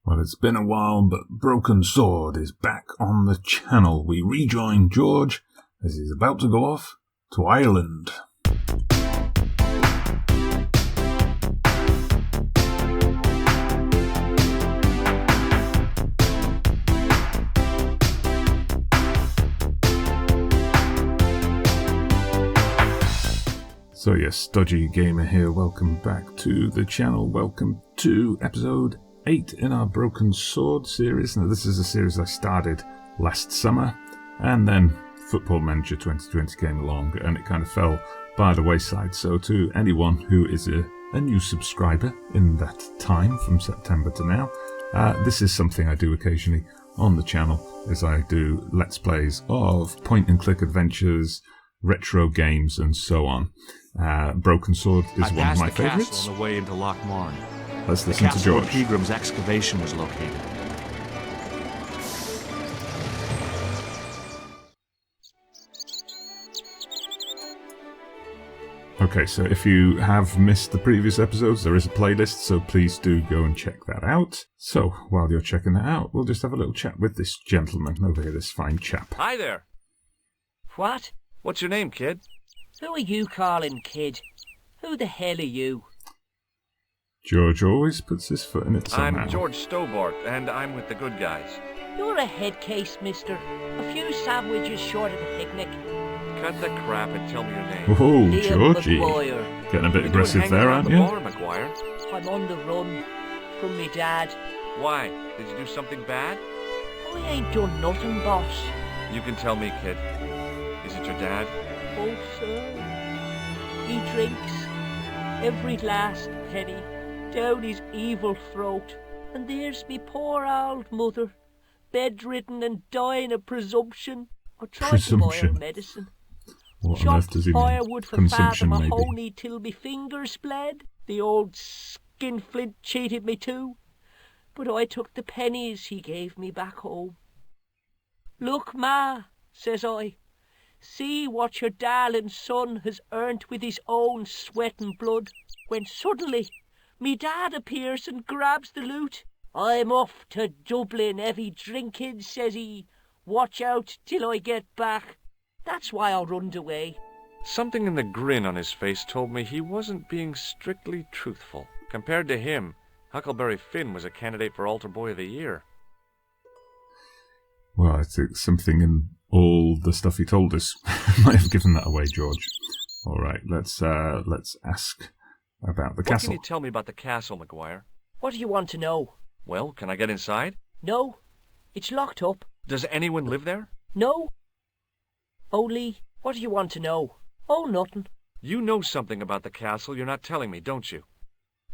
Well, it's been a while, but Broken Sword is back on the channel. We rejoin George as he's about to go off to Ireland. So yes, Dodgee Gamer here, welcome back to the channel, welcome to episode 8 in our Broken Sword series. Now this is a series I started last summer, and then Football Manager 2020 came along and it kind of fell by the wayside. So to anyone who is a new subscriber in that time, from September to now, this is something I do occasionally on the channel, is I do Let's Plays of point-and-click adventures, retro games and so on. Broken Sword is one of my favourites. On the way into Loch Marne. Let's listen to George. The Pilgrim's excavation was located. Okay, so if you have missed the previous episodes, there is a playlist, so please do go and check that out. So, while you're checking that out, we'll just have a little chat with this gentleman over here, this fine chap. Hi there. What? What's your name, kid? Who are you calling kid? Who the hell are you? George always puts his foot in it somehow. I'm George Stobbard, and I'm with the good guys. You're a head case, mister. A few sandwiches short of a picnic. Cut the crap and tell me your name. Oh, Liam Georgie. McGuire. Getting a bit aggressive there, aren't you? Bar, McGuire? I'm on the run from me dad. Why? Did you do something bad? I ain't done nothing, boss. You can tell me, kid. Is it your dad? Oh, sir. He drinks every last penny down his evil throat. And there's me poor old mother, bedridden and dying of presumption. I tried to buy her medicine. What on earth does he mean? Firewood for Consumption, father maybe. mahoney till me fingers bled. The old skinflint cheated me too. But I took the pennies he gave me back home. Look, ma, says I. See what your darling son has earned with his own sweat and blood. When suddenly, me dad appears and grabs the loot. I'm off to Dublin, heavy drinking, says he. Watch out till I get back. That's why I runned away. Something in the grin on his face told me he wasn't being strictly truthful. Compared to him, Huckleberry Finn was a candidate for Altar Boy of the Year. Well, I think something in all the stuff he told us might have given that away, George. All right, let's ask about the castle. What can you tell me about the castle, McGuire? What do you want to know? Well, can I get inside? No, it's locked up. Does anyone live there? No. Only, what do you want to know? Oh, nothing. You know something about the castle you're not telling me, don't you?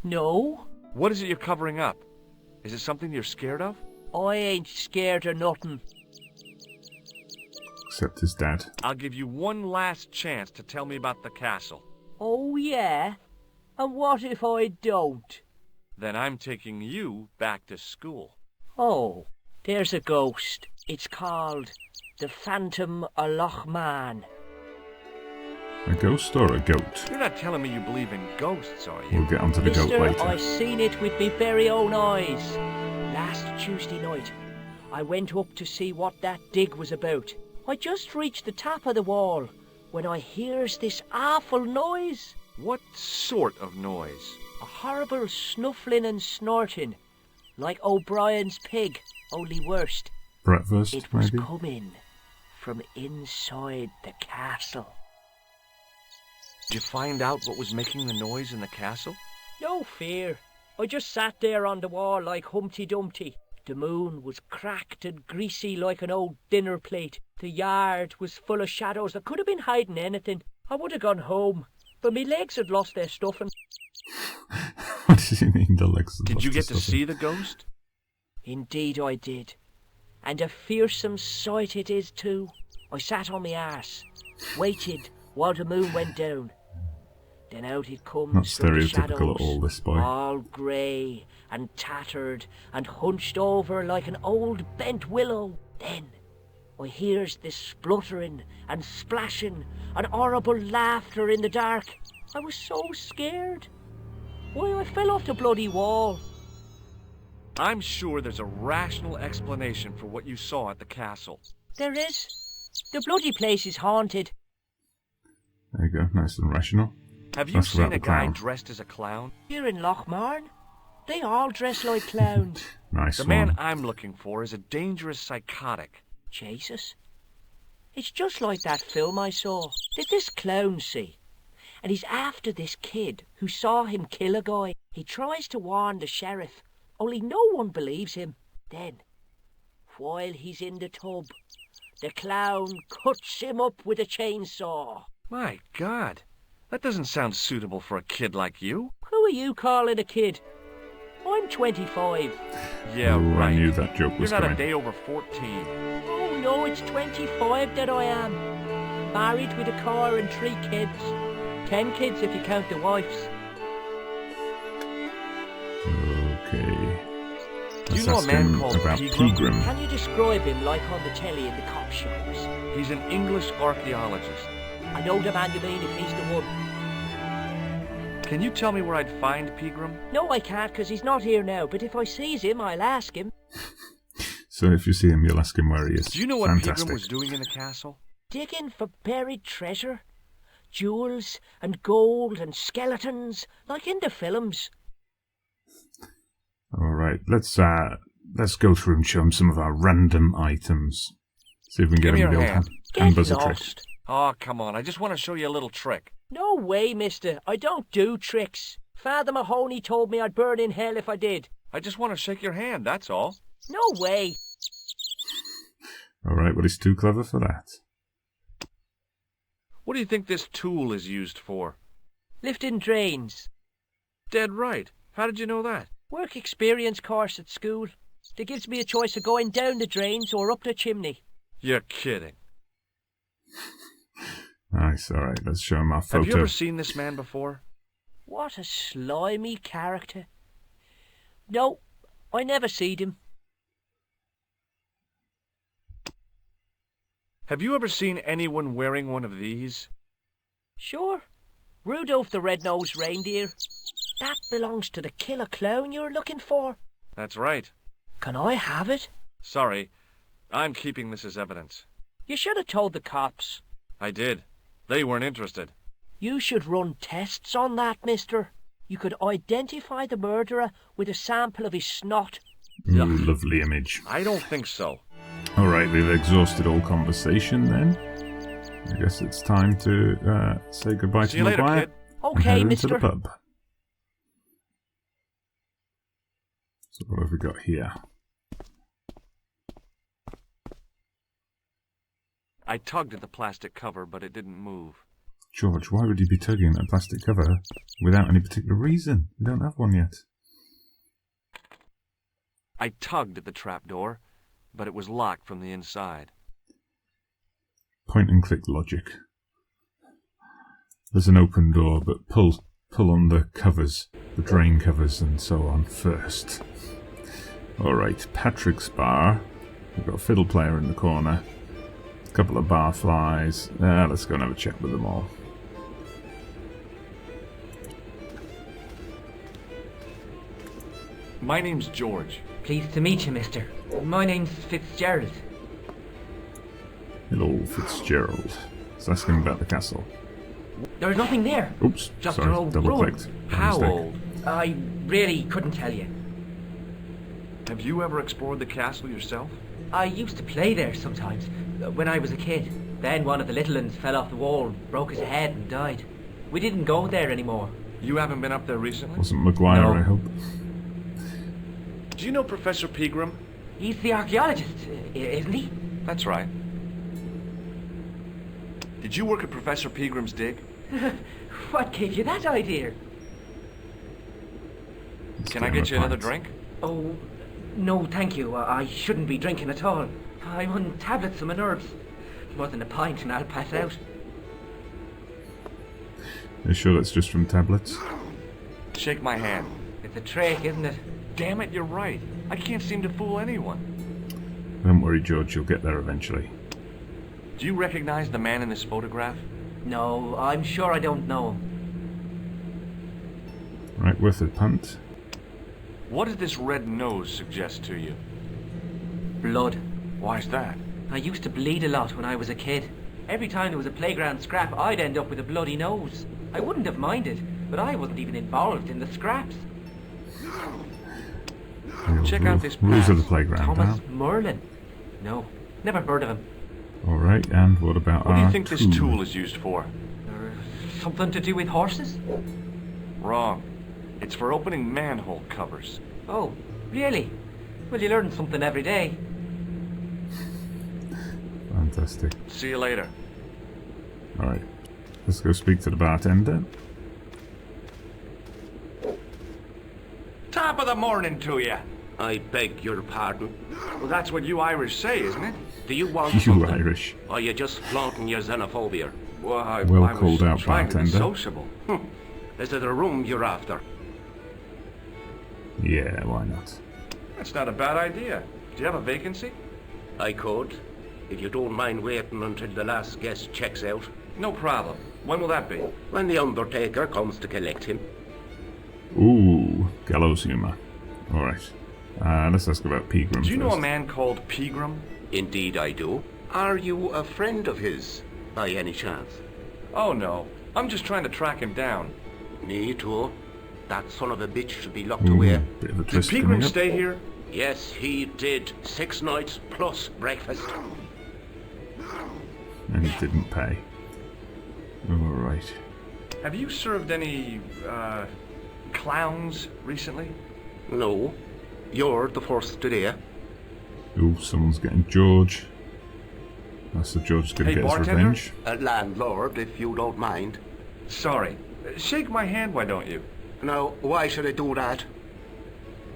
No. What is it you're covering up? Is it something you're scared of? I ain't scared of nothing. Except his dad. I'll give you one last chance to tell me about the castle. Oh, yeah? And what if I don't? Then I'm taking you back to school. Oh, there's a ghost. It's called the Phantom of Loch Marne. A ghost or a goat? You're not telling me you believe in ghosts, are you? We'll get onto the goat Mister, later. I seen it with me very own eyes. Last Tuesday night, I went up to see what that dig was about. I just reached the top of the wall when I hears this awful noise. What sort of noise? A horrible snuffling and snorting, like O'Brien's pig, only worse. Breakfast, It was maybe? coming from inside the castle. Did you find out what was making the noise in the castle? No fear. I just sat there on the wall like Humpty Dumpty. The moon was cracked and greasy like an old dinner plate. The yard was full of shadows. I could have been hiding anything. I would have gone home, but my legs had lost their stuffing. What does he mean, the legs? Did you get to see the ghost? Indeed I did. And a fearsome sight it is too. I sat on my arse, waited while the moon went down. Then out it comes Not from the stereotypical shadows, at all, this boy. all grey and tattered and hunched over like an old bent willow. Then I hears this spluttering and splashing and horrible laughter in the dark. I was so scared. Why, I fell off the bloody wall. I'm sure there's a rational explanation for what you saw at the castle. There is. The bloody place is haunted. There you go, nice and rational. Have you That's seen about a the guy clown. dressed as a clown? Here in Lochmarn, they all dress like clowns. Nice The one. man I'm looking for is a dangerous psychotic. Jesus. It's just like that film I saw that this clown see. And he's after this kid who saw him kill a guy. He tries to warn the sheriff, only no one believes him. Then, while he's in the tub, the clown cuts him up with a chainsaw. My God, that doesn't sound suitable for a kid like you. Who are you calling a kid? I'm 25. Yeah, Ooh, right. I knew that joke was You're not coming. a day over 14. Oh no, it's 25 that I am. Married with a car and 3 kids. 10 kids if you count the wives. Okay. Do you Let's know a ask man him called about Pegram? Can you describe him like on the telly in the cop shows? He's an English archaeologist. I know the man you mean if he's the one. Can you tell me where I'd find Pegram? No, I can't, 'cause he's not here now. But if I sees him, I'll ask him. So if you see him, you'll ask him where he is. Do you know what Fantastic. Pegram was doing in the castle? Digging for buried treasure. Jewels and gold and skeletons, like in the films. All right, let's go through and show him some of our random items. See if we can Give get me him the your old hand. hand Get buzzer trick. lost. Oh, come on. I just want to show you a little trick. No way, mister. I don't do tricks. Father Mahoney told me I'd burn in hell if I did. I just want to shake your hand, that's all. No way. All right, well, he's too clever for that. What do you think this tool is used for? Lifting drains. Dead right. How did you know that? Work experience course at school. That gives me a choice of going down the drains or up the chimney. You're kidding. Nice, all right, let's show him our photo. Have you ever seen this man before? What a slimy character. No, I never seed him. Have you ever seen anyone wearing one of these? Sure. Rudolph the Red-Nosed Reindeer. That belongs to the killer clown you're looking for. That's right. Can I have it? Sorry. I'm keeping this as evidence. You should have told the cops. I did. They weren't interested. You should run tests on that, mister. You could identify the murderer with a sample of his snot. Ooh, lovely image. I don't think so. All right, we've exhausted all conversation then. I guess it's time to say goodbye See to you later, Maguire. kid. And Okay, head into mister. the pub. So what have we got here? I tugged at the plastic cover, but it didn't move. George, why would you be tugging at a plastic cover without any particular reason? We don't have one yet. I tugged at the trapdoor, but it was locked from the inside. Point and click logic. There's an open door, but pull on the covers, the drain covers and so on first. Alright, Patrick's bar. We've got a fiddle player in the corner. A couple of barflies. Let's go and have a chat with them all. My name's George. Pleased to meet you, mister. My name's Fitzgerald. Hello, Fitzgerald. Let's ask him about the castle. There's nothing there. Oops, Just sorry, an old double-clicked. By How mistake. old? I really couldn't tell you. Have you ever explored the castle yourself? I used to play there sometimes, when I was a kid. Then one of the little ones fell off the wall, broke his head and died. We didn't go there anymore. You haven't been up there recently? Wasn't Maguire, No. I hope. Do you know Professor Pegram? He's the archaeologist, isn't he? That's right. Did you work at Professor Pegram's dig? What gave you that idea? Let's Can I him a get you another pint. drink? Oh, no thank you. I shouldn't be drinking at all. I'm on tablets for my nerves. More than a pint and I'll pass out. Are you sure that's just from tablets? Shake my hand. It's a trick, isn't it? Damn it, you're right. I can't seem to fool anyone. Don't worry, George, you'll get there eventually. Do you recognize the man in this photograph? No, I'm sure I don't know him. Right, worth a punt. What did this red nose suggest to you? Blood. Why's that? I used to bleed a lot when I was a kid. Every time there was a playground scrap, I'd end up with a bloody nose. I wouldn't have minded, but I wasn't even involved in the scraps. Check out this rules pass. of the playground. Thomas Merlin. No, never heard of him. All right, and what about What do you our think this tool is used for? Something to do with horses? Wrong. It's for opening manhole covers. Oh, really? Well, you learn something every day. Fantastic. See you later. All right, let's go speak to the bartender. Top of the morning to you. I beg your pardon. Well, that's what you Irish say, isn't it? Do you want You something? Irish. Or are you just flaunting your xenophobia? Well, I Well was called out, trying to be bartender. sociable. Is it a room you're after? Yeah, why not? That's not a bad idea. Do you have a vacancy? I could, if you don't mind waiting until the last guest checks out. No problem. When will that be? When the undertaker comes to collect him. Ooh, gallows humor. All right, let's ask about Pegram Do you know first. a man called Pegram? Indeed I do. Are you a friend of his, by any chance? Oh, no. I'm just trying to track him down. Me too. That son of a bitch should be locked away. Bit of a Did twist Pegram coming up. stay here? Yes, he did. 6 nights plus breakfast. And he didn't pay. All right. Have you served any, clowns recently? No. You're the first today. Ooh, someone's getting George. That's the George's gonna Hey, get his bartender? revenge. A landlord, if you don't mind. Sorry. Shake my hand, why don't you? Now, why should I do that?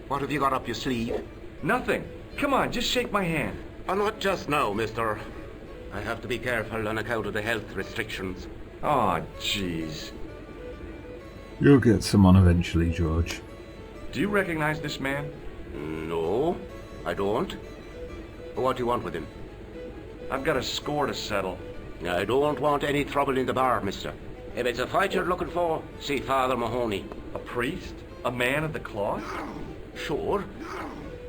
What have you got up your sleeve? Nothing. Come on, just shake my hand. Oh, not just now, mister. I have to be careful on account of the health restrictions. Aw, jeez. You'll get someone eventually, George. Do you recognize this man? No, I don't. What do you want with him? I've got a score to settle. I don't want any trouble in the bar, mister. If it's a fight you're looking for, see Father Mahoney. A priest? A man of the cloth? Sure.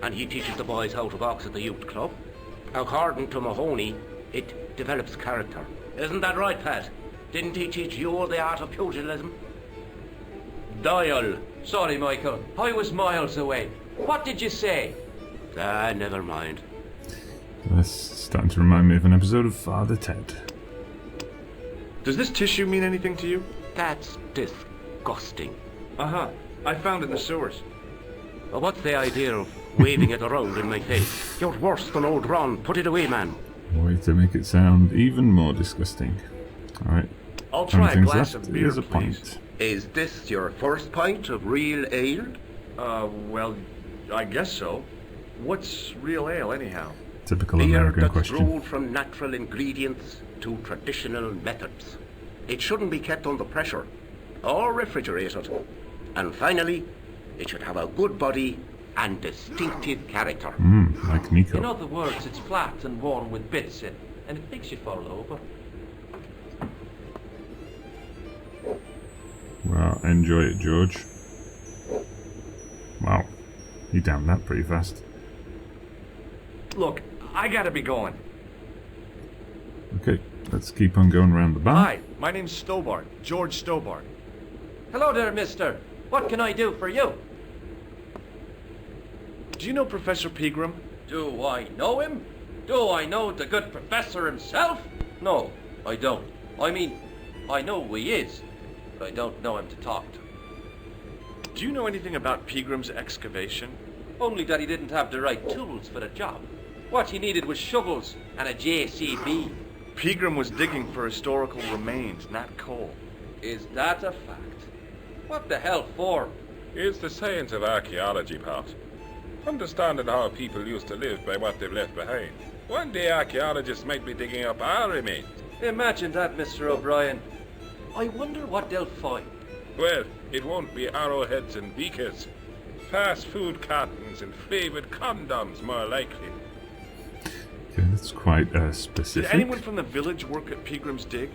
And he teaches the boys how to box at the youth club. According to Mahoney, it develops character. Isn't that right, Pat? Didn't he teach you the art of pugilism? Dial. Sorry, Michael. I was miles away. What did you say? Ah, never mind. That's starting to remind me of an episode of Father Ted. Does this tissue mean anything to you? That's disgusting. Uh-huh. I found it in the sewers. Well, what's the idea of waving it around in my face? You're worse than old Ron. Put it away, man. Way to make it sound even more disgusting. All right. I'll try a Anything's glass left? of beer, Here's a please. pint. Is this your first pint of real ale? Well, I guess so. What's real ale, anyhow? Typical Beer American that's question. brewed from natural ingredients to traditional methods. It shouldn't be kept under pressure or refrigerated. And finally, it should have a good body and distinctive character. Like Nico. In other words, it's flat and worn with bits in, and it makes you fall over. Well, enjoy it, George. Wow. You downed that pretty fast. Look, I gotta be going. Okay, let's keep on going around the bar. Hi, my name's Stobbard. George Stobbard. Hello there, mister. What can I do for you? Do you know Professor Pegram? Do I know him? Do I know the good professor himself? No, I don't. I mean, I know who he is, but I don't know him to talk to. Do you know anything about Pegram's excavation? Only that he didn't have the right tools for the job. What he needed was shovels and a JCB. Pegram was digging for historical remains, not coal. Is that a fact? What the hell for? It's the science of archaeology, Pat. Understanding how people used to live by what they've left behind. One day archaeologists might be digging up our remains. Imagine that, Mr. O'Brien. I wonder what they'll find. Well, it won't be arrowheads and beakers. Fast food cartons and flavoured condoms, more likely. Okay, that's quite Did specific. anyone from the village work at Pegram's dig?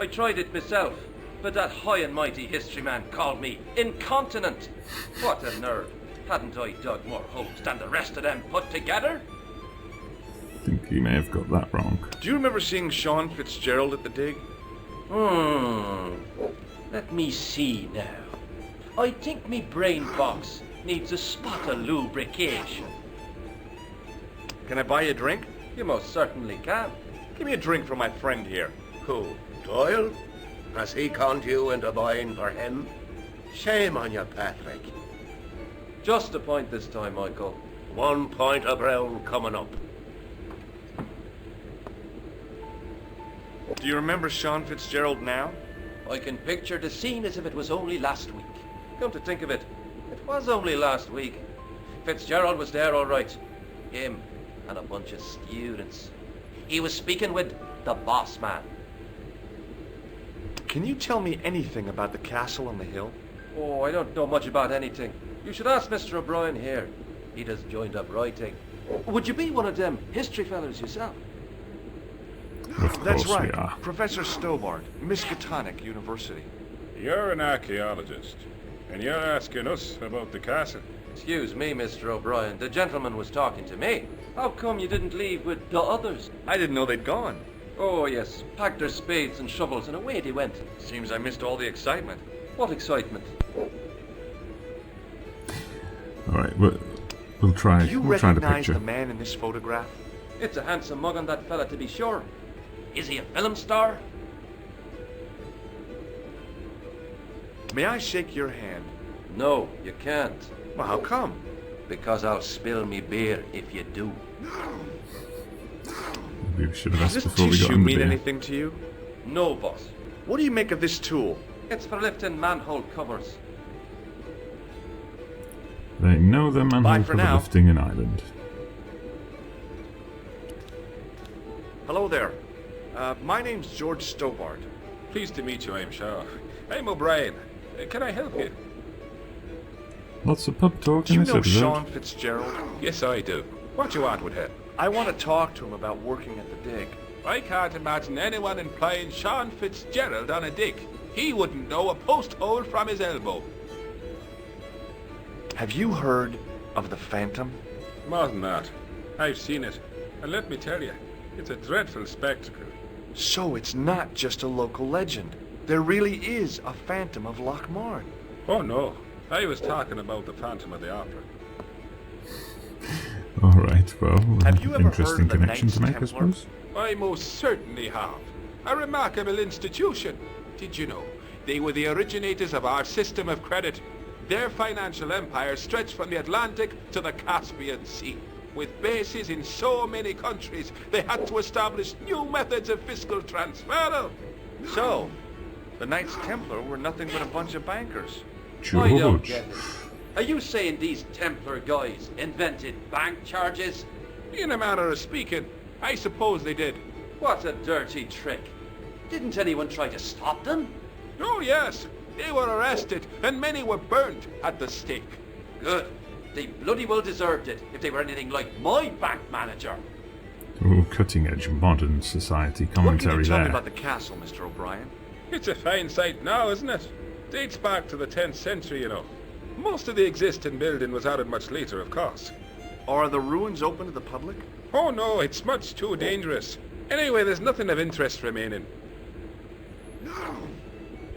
I tried it myself, but that high and mighty history man called me incontinent. What a nerd. Hadn't I dug more holes than the rest of them put together? I think he may have got that wrong. Do you remember seeing Sean Fitzgerald at the dig? Let me see now. I think me brain box needs a spot of lubrication. Can I buy you a drink? You most certainly can. Give me a drink for my friend here. Who, Doyle? Has he conned you into buying for him? Shame on you, Patrick. Just a point this time, Michael. 1 point of brown coming up. Do you remember Sean Fitzgerald now? I can picture the scene as if it was only last week. Come to think of it, it was only last week. Fitzgerald was there all right. Him and a bunch of students. He was speaking with the boss man. Can you tell me anything about the castle on the hill? Oh, I don't know much about anything. You should ask Mr. O'Brien here. He just joined up writing. Would you be one of them history fellows yourself? Of That's course right, we are. Professor Stobbard, Miskatonic University. You're an archaeologist, and you're asking us about the castle. Excuse me, Mr. O'Brien. The gentleman was talking to me. How come you didn't leave with the others? I didn't know they'd gone. Oh, yes. Packed their spades and shovels and away they went. Seems I missed all the excitement. What excitement? Alright, we'll try Do you we'll try the recognize picture. the man in this photograph? It's a handsome mug on that fella, to be sure. Is he a film star? May I shake your hand? No, you can't. Well, how come? Because I'll spill me beer if you do. We should have Does asked this before we got tissue in the mean beer. anything to you? No, boss. What do you make of this tool? It's for lifting manhole covers. They know their Bye manhole for cover now. lifting in Ireland. Hello there. My name's George Stobbard. Pleased to meet you, I'm sure. I'm O'Brien. Can I help you? Lots of pub talk Do in you this know episode. Sean Fitzgerald? Yes, I do. What you want with him? I want to talk to him about working at the dig. I can't imagine anyone employing Sean Fitzgerald on a dig. He wouldn't know a post hole from his elbow. Have you heard of the Phantom? More than that. I've seen it. And let me tell you, it's a dreadful spectacle. So it's not just a local legend. There really is a Phantom of Lochmarn. Oh no, I was talking about the Phantom of the Opera. Alright, well, Have you ever interesting heard of the connection Knights to make, Templar? I suppose. I most certainly have. A remarkable institution. Did you know? They were the originators of our system of credit. Their financial empire stretched from the Atlantic to the Caspian Sea. With bases in so many countries, they had to establish new methods of fiscal transfer. So, the Knights Templar were nothing but a bunch of bankers. I don't George. get it. Are you saying these Templar guys invented bank charges? In a manner of speaking, I suppose they did. What a dirty trick. Didn't anyone try to stop them? Oh yes, they were arrested and many were burnt at the stake. Good. They bloody well deserved it if they were anything like my bank manager. Oh, cutting-edge modern society What can commentary you tell me there. about the castle, Mr. O'Brien? It's a fine sight now, isn't it? Dates back to the 10th century, you know. Most of the existing building was added much later, of course. Are the ruins open to the public? Oh no, it's much too dangerous. Anyway, there's nothing of interest remaining.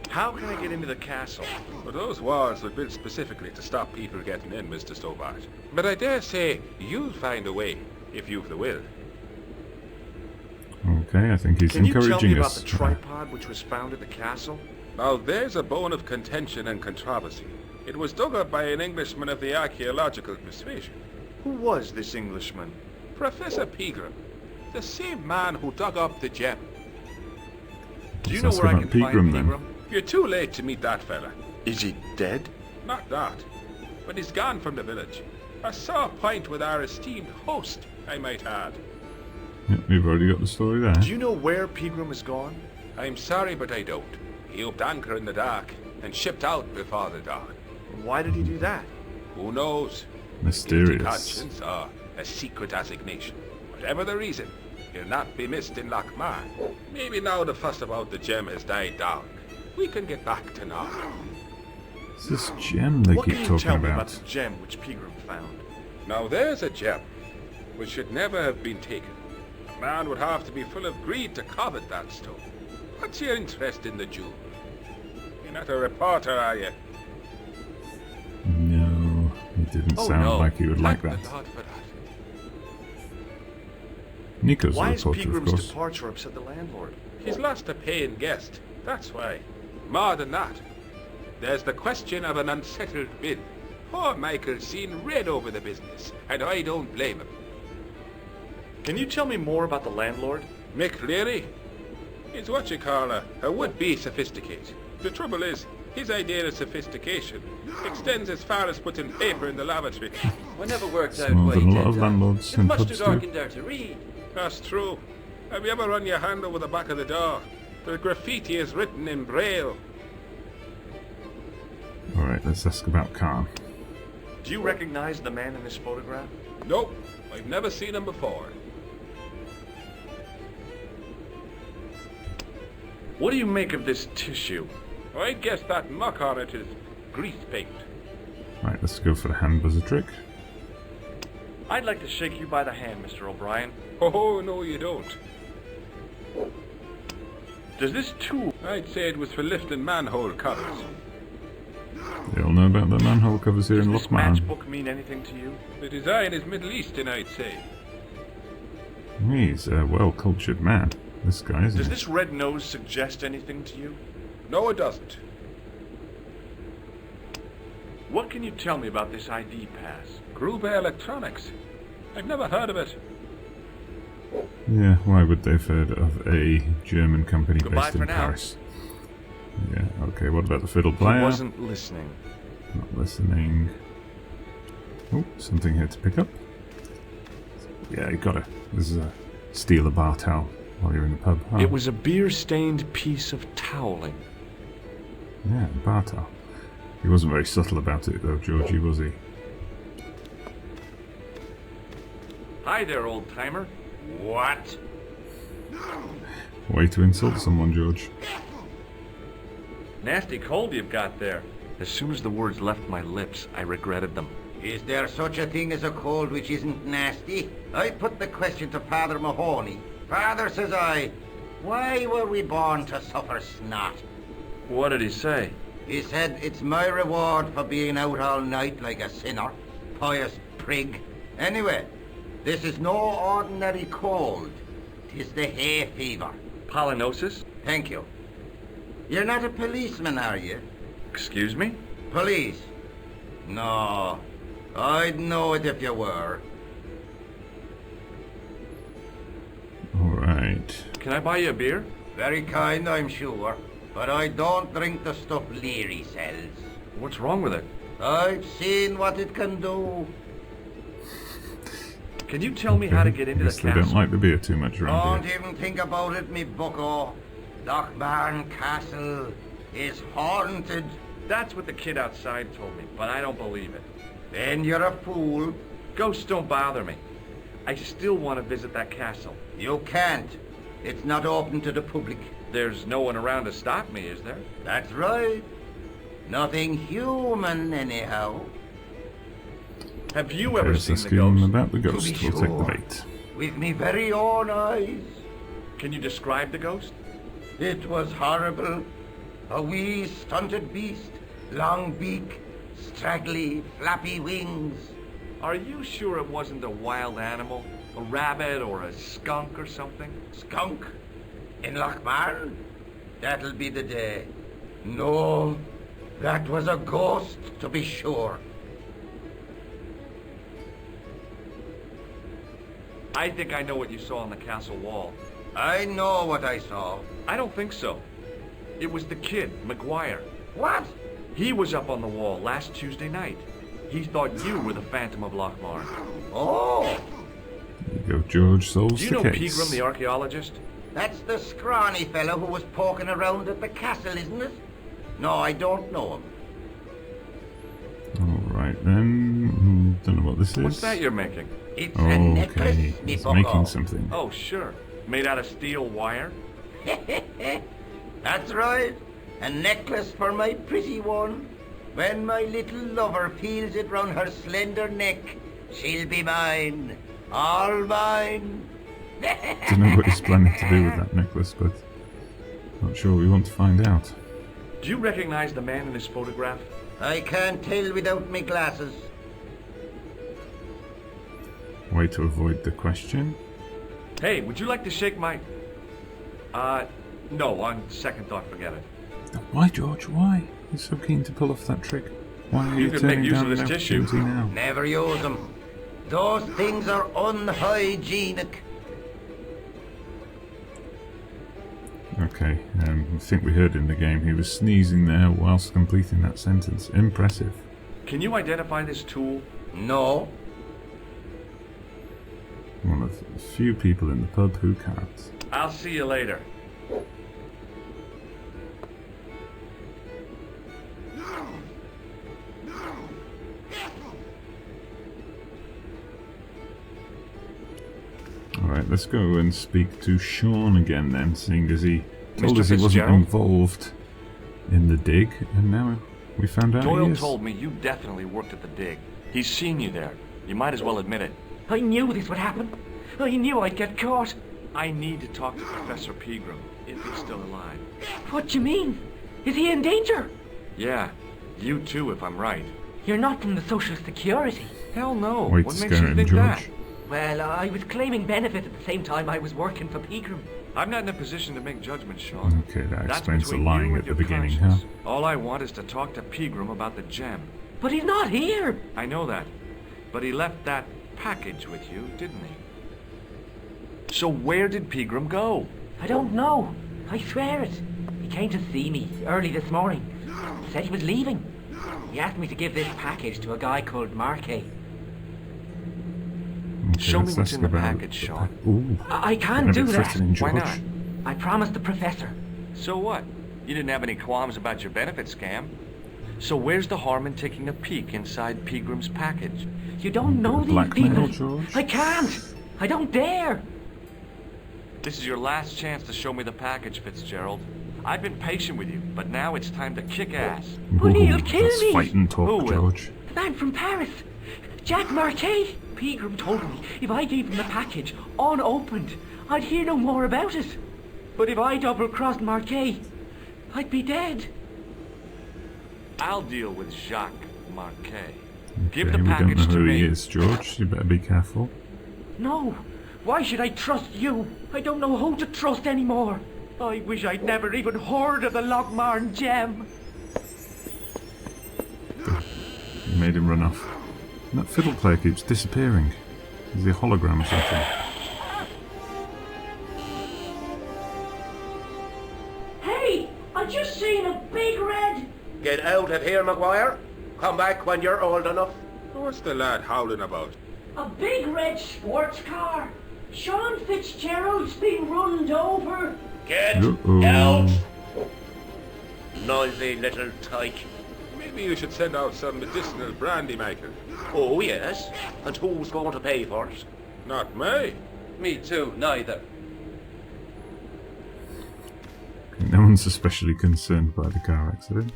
How can I get into the castle? But those walls were built specifically to stop people getting in, Mr. Stobbard. But I dare say you'll find a way, if you've the will. Okay, I think he's Can you tell me encouraging about us. the tripod which was found at the castle? Now there's a bone of contention and controversy. It was dug up by an Englishman of the archaeological persuasion. Who was this Englishman? Professor Pegram, the same man who dug up the gem. Do you Let's know where I ask can about find Pegram, then. Pegram? You're too late to meet that fella. Is he dead? Not that, but he's gone from the village. A sore point with our esteemed host, I might add. Yep, we've already got the story there. Do you know where Pegram is gone? I'm sorry, but I don't. He upped anchor in the dark and shipped out before the dawn. Why did he do that? Who knows? Guilty Mysterious. conscience or a secret assignation. Whatever the reason, he'll not be missed in Lochmarn. Maybe now the fuss about the gem has died down. We can get back to normal. It's this gem they What keep can you talking tell me about. about the gem which Pegram found? Now there's a gem which should never have been taken. A man would have to be full of greed to covet that stone. What's your interest in the jewel? You're not a reporter, are you? No, he didn't sound like he would like that. Not for that. Nico's Why a has reporter, of Pegram's course. departure upset the landlord? He's lost a paying guest, that's why. More than that, there's the question of an unsettled bill. Poor Michael's seen red over the business, and I don't blame him. Can you tell me more about the landlord? Mick Leary? He's what you call a would-be sophisticate. The trouble is, his idea of sophistication extends as far as putting paper in the lavatory. I never worked out More why than he a lot did of that. landlords It's and much too pubs dark do. in there to read. That's true. Have you ever run your hand over the back of the door? The graffiti is written in Braille. Alright, let's ask about Khan. Do you recognize the man in this photograph? Nope, I've never seen him before. What do you make of this tissue? I guess that muck on it is grease paint. Right, let's go for the hand buzzer trick. I'd like to shake you by the hand, Mr. O'Brien. Oh, no you don't. Does this tool... I'd say it was for lifting manhole covers. They all know about the manhole covers here Does in this Lochmarn. matchbook mean anything to you? The design is Middle Eastern, I'd say. He's a well-cultured man, this guy, isn't Does he? this red nose suggest anything to you? No, it doesn't. What can you tell me about this ID pass? Gruber Electronics. I've never heard of it. Yeah, why would they have heard of a German company Goodbye based for in now. Paris? Yeah, okay, what about the fiddle He player? wasn't listening. Not listening. Oh, something here to pick up. Yeah, you gotta. This is a steal a bar towel while you're in the pub. Oh, It was a beer-stained piece of toweling. yeah, bar towel. He wasn't very subtle about it though, Georgie, was he? Hi there, old-timer. What? Way to insult someone, George. Nasty cold you've got there. As soon as the words left my lips, I regretted them. Is there such a thing as a cold which isn't nasty? I put the question to Father Mahoney. Father, says I, why were we born to suffer snot? What did he say? He said, it's my reward for being out all night like a sinner. Pious prig. Anyway, this is no ordinary cold. 'Tis the hay fever. Pollinosis? Thank you. You're not a policeman, are you? Excuse me? Police? No. I'd know it if you were. Alright. Can I buy you a beer? Very kind, I'm sure. But I don't drink the stuff Leary sells. What's wrong with it? I've seen what it can do. Can you tell me how to get into the Guess they castle? don't like the beer too much around Don't here. even think about it, me bucko. Lochmarn Castle is haunted. That's what the kid outside told me, but I don't believe it. Then you're a fool. Ghosts don't bother me. I still want to visit that castle. You can't. It's not open to the public. There's no one around to stop me, is there? That's right. Nothing human, anyhow. Have you ever Let's seen ask the him ghost? about the To ghost. be We'll take the sure. bait. With me very own eyes. Can you describe the ghost? It was horrible. A wee stunted beast, long beak, straggly, flappy wings. Are you sure it wasn't a wild animal? A rabbit or a skunk or something? Skunk? In Lochmarn? That'll be the day. No, that was a ghost, to be sure. I think I know what you saw on the castle wall. I know what I saw. I don't think so. It was the kid, McGuire. What? He was up on the wall last Tuesday night. He thought you were the Phantom of Lochmarn. Oh, There you go, George. Solves Do you the know case. Pegram, the archaeologist? that's the scrawny fellow who was poking around at the castle, isn't it? No, I don't know him. Alright then. Don't know what this is. What's that you're making? It's a necklace, Okay, me he's bucko. making something. Oh, sure. Made out of steel wire? That's right. A necklace for my pretty one. When my little lover feels it round her slender neck, she'll be mine. All mine. Don't know what he's planning to do with that necklace, but not sure we want to find out. Do you recognize the man in this photograph? I can't tell without my glasses. Way to avoid the question. Hey, would you like to shake my... no, on second thought, forget it. Why, George? Why? You're so keen to pull off that trick. Why are You you could turning make use down of an this tissue. opportunity now? Never use them. Those things are unhygienic. Okay, I think we heard in the game he was sneezing there whilst completing that sentence. Impressive. Can you identify this tool? No. One of the few people in the pub who can't. I'll see you later. Alright, let's go and speak to Sean again then, seeing as he told Mr. us he wasn't Fitzgerald? involved in the dig, and now we found out he Doyle is. told me you definitely worked at the dig. He's seen you there. You might as well admit it. I knew this would happen. I knew I'd get caught. I need to talk to Professor Pegram, if he's still alive. What do you mean? Is he in danger? Yeah, you too, if I'm right. You're not from the Social Security. Hell no. Way What to makes scare you him, think George. that? Well, I was claiming benefit at the same time I was working for Pegram. I'm not in a position to make judgments, Sean. Okay, that That's explains the between lying you at and the your beginning, conscience. huh? All I want is to talk to Pegram about the gem. But he's not here. I know that. But he left that package with you, didn't he? So where did Pegram go? I don't know. I swear it. He came to see me early this morning. Said he was leaving. He asked me to give this package to a guy called Marquet. Okay, Show me let's what's ask in the about package, Sean. Ooh, I can't a do bit that. threatening, Why George. not? I promised the professor. So what? You didn't have any qualms about your benefit scam. So where's the harm in taking a peek inside Pegram's package? You don't know these Blackmail, people. George? I can't. I don't dare. This is your last chance to show me the package, Fitzgerald. I've been patient with you, but now it's time to kick ass. But he'll Ooh, kill that's me. fighting Who talk, will? George. The man from Paris. Jack Marquet. Pegram told me if I gave him the package unopened, I'd hear no more about it. But if I double-crossed Marquet, I'd be dead. I'll deal with Jacques Marquet. Give Okay, the we don't package know to who me. he is, George. You better be careful. No. Why should I trust you? I don't know who to trust anymore. I wish I'd never even heard of the Lochmarn gem. You made him run off. And that fiddle player keeps disappearing. Is he a hologram or something? Hey, I just seen a big red... Get out of here, Maguire. Come back when you're old enough. What's the lad howling about? A big red sports car. Sean Fitzgerald's been runned over. Get Uh-oh. out. Noisy little tyke. Maybe you should send out some medicinal brandy, Michael. Oh, yes. And who's going to pay for it? Not me. Me too, neither. No one's especially concerned by the car accident.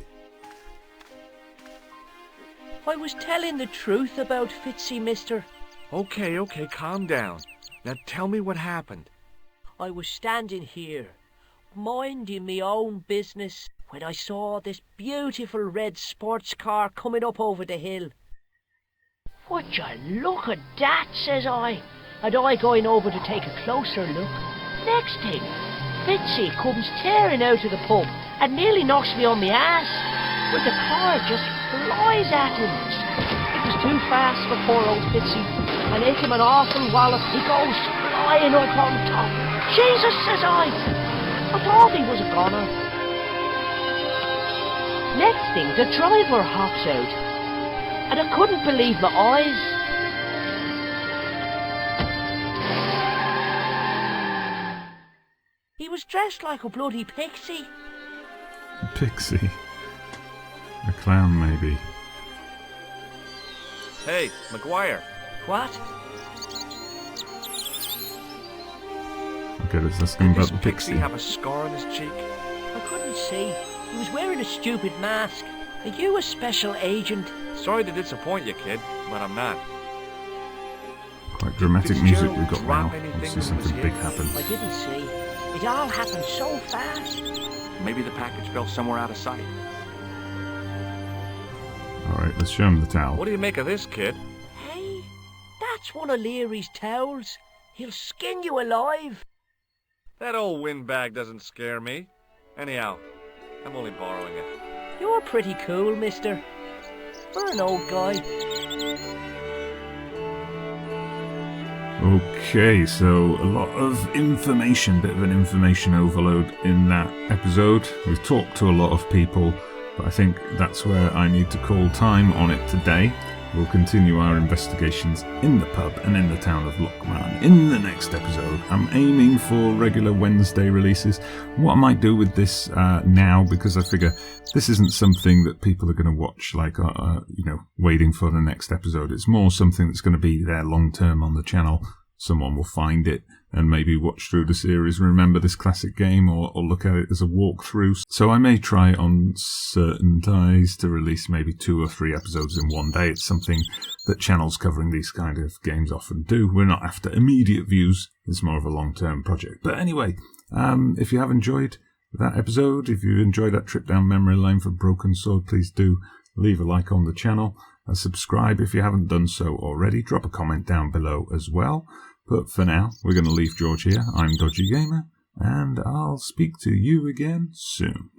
I was telling the truth about Fitzy, mister. Okay, calm down. Now tell me what happened. I was standing here, minding me own business, when I saw this beautiful red sports car coming up over the hill. Would you look at that, says I. And I going over to take a closer look. Next thing, Fitzy comes tearing out of the pub and nearly knocks me on my ass. But the car just flies at him. It was too fast for poor old Fitzy, and hit him an awful wallop. He goes flying up on top. Jesus, says I thought he was a goner. Next thing, the driver hops out, and I couldn't believe my eyes. He was dressed like a bloody pixie. A pixie. A clown, maybe. Hey, Maguire. What? Okay, let's ask him Did about this the pixie pixie. have a scar on his cheek? I couldn't see. He was wearing a stupid mask. Are you a special agent? Sorry to disappoint you, kid, but I'm not. Quite dramatic music Fitzgerald we've got now. drop anything Obviously when he was something big here? happened. I didn't see. It all happened so fast. Maybe the package fell somewhere out of sight. Alright, let's show him the towel. What do you make of this, kid? Hey, that's one of Leary's towels. He'll skin you alive. That old windbag doesn't scare me. Anyhow, I'm only borrowing it. You're pretty cool, mister. For an old guy. Okay, so a lot of information, bit of an information overload in that episode. We've talked to a lot of people, but I think that's where I need to call time on it today. We'll continue our investigations in the pub and in the town of Lochmarn in the next episode. I'm aiming for regular Wednesday releases. What I might do with this now, because I figure this isn't something that people are going to watch, like, waiting for the next episode. It's more something that's going to be there long term on the channel. Someone will find it and maybe watch through the series, remember this classic game, or look at it as a walkthrough. So I may try on certain days to release maybe 2 or 3 episodes in one day. It's something that channels covering these kind of games often do. We're not after immediate views. It's more of a long-term project. But anyway, if you have enjoyed that episode, if you enjoyed that trip down memory lane for Broken Sword, please do leave a like on the channel and subscribe if you haven't done so already. Drop a comment down below as well. But for now, we're going to leave George here. I'm Dodgee Gamer, and I'll speak to you again soon.